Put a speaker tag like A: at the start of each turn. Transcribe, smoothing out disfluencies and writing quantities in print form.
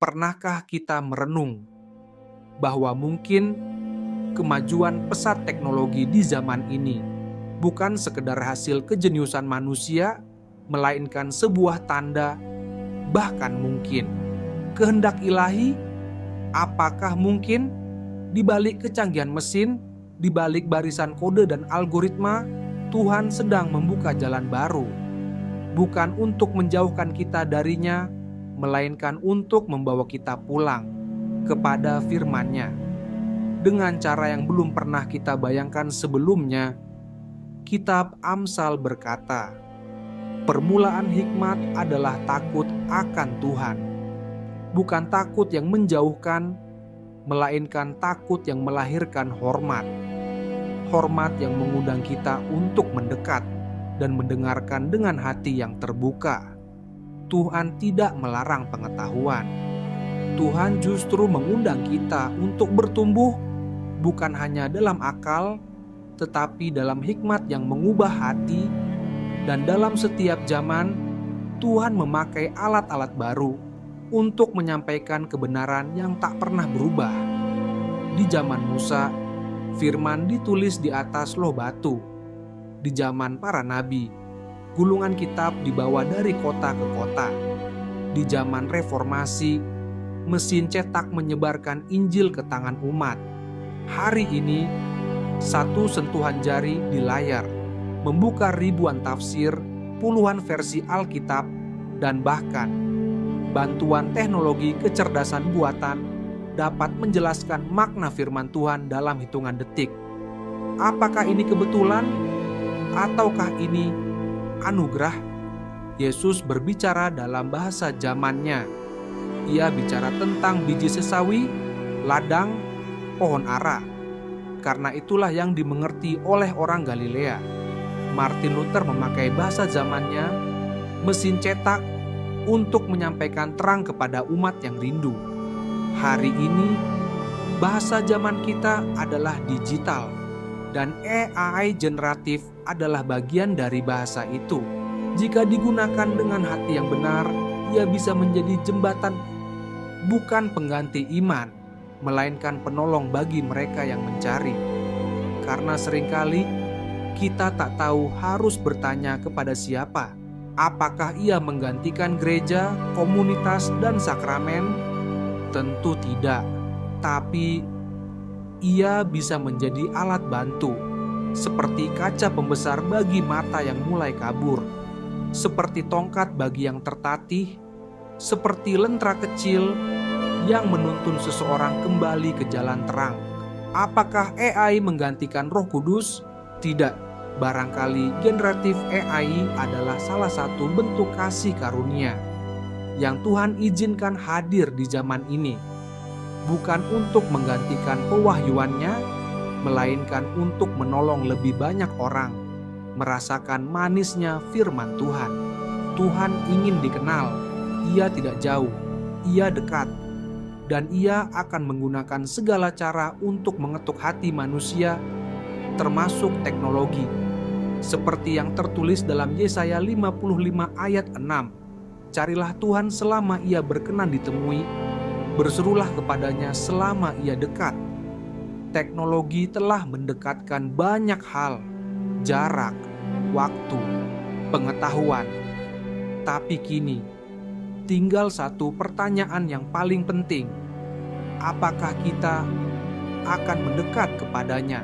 A: Pernahkah kita merenung bahwa mungkin kemajuan pesat teknologi di zaman ini bukan sekedar hasil kejeniusan manusia, melainkan sebuah tanda, bahkan mungkin kehendak ilahi? Apakah mungkin di balik kecanggihan mesin, di balik barisan kode dan algoritma, Tuhan sedang membuka jalan baru, bukan untuk menjauhkan kita darinya, melainkan untuk membawa kita pulang kepada firman-Nya dengan cara yang belum pernah kita bayangkan sebelumnya. Kitab Amsal berkata, permulaan hikmat adalah takut akan Tuhan. Bukan takut yang menjauhkan, melainkan takut yang melahirkan hormat. Hormat yang mengundang kita untuk mendekat dan mendengarkan dengan hati yang terbuka. Tuhan tidak melarang pengetahuan. Tuhan justru mengundang kita untuk bertumbuh, bukan hanya dalam akal, tetapi dalam hikmat yang mengubah hati. Dan dalam setiap zaman, Tuhan memakai alat-alat baru untuk menyampaikan kebenaran yang tak pernah berubah. Di zaman Musa, firman ditulis di atas loh batu. Di zaman para nabi, gulungan kitab dibawa dari kota ke kota. Di zaman reformasi, mesin cetak menyebarkan Injil ke tangan umat. Hari ini, satu sentuhan jari di layar membuka ribuan tafsir, puluhan versi Alkitab, dan bahkan bantuan teknologi kecerdasan buatan dapat menjelaskan makna firman Tuhan dalam hitungan detik. Apakah ini kebetulan? Ataukah ini anugerah? Yesus berbicara dalam bahasa zamannya. Ia bicara tentang biji sesawi, ladang, pohon ara. Karena itulah yang dimengerti oleh orang Galilea. Martin Luther memakai bahasa zamannya, mesin cetak, untuk menyampaikan terang kepada umat yang rindu. Hari ini, bahasa zaman kita adalah digital, dan AI generatif adalah bagian dari bahasa itu. Jika digunakan dengan hati yang benar, ia bisa menjadi jembatan, bukan pengganti iman, melainkan penolong bagi mereka yang mencari. Karena seringkali kita tak tahu harus bertanya kepada siapa. Apakah ia menggantikan gereja, komunitas, dan sakramen? Tentu tidak. Tapi ia bisa menjadi alat bantu, seperti kaca pembesar bagi mata yang mulai kabur, seperti tongkat bagi yang tertatih, seperti lentera kecil yang menuntun seseorang kembali ke jalan terang. Apakah AI menggantikan Roh Kudus? Tidak. Barangkali generatif AI adalah salah satu bentuk kasih karunia yang Tuhan izinkan hadir di zaman ini, bukan untuk menggantikan pewahyuannya, melainkan untuk menolong lebih banyak orang merasakan manisnya firman Tuhan. Tuhan ingin dikenal. Ia tidak jauh, ia dekat, dan ia akan menggunakan segala cara untuk mengetuk hati manusia, termasuk teknologi. Seperti yang tertulis dalam Yesaya 55 ayat 6, carilah Tuhan selama ia berkenan ditemui, berserulah kepadanya selama ia dekat. Teknologi telah mendekatkan banyak hal, jarak, waktu, pengetahuan. Tapi kini, tinggal satu pertanyaan yang paling penting. Apakah kita akan mendekat kepadanya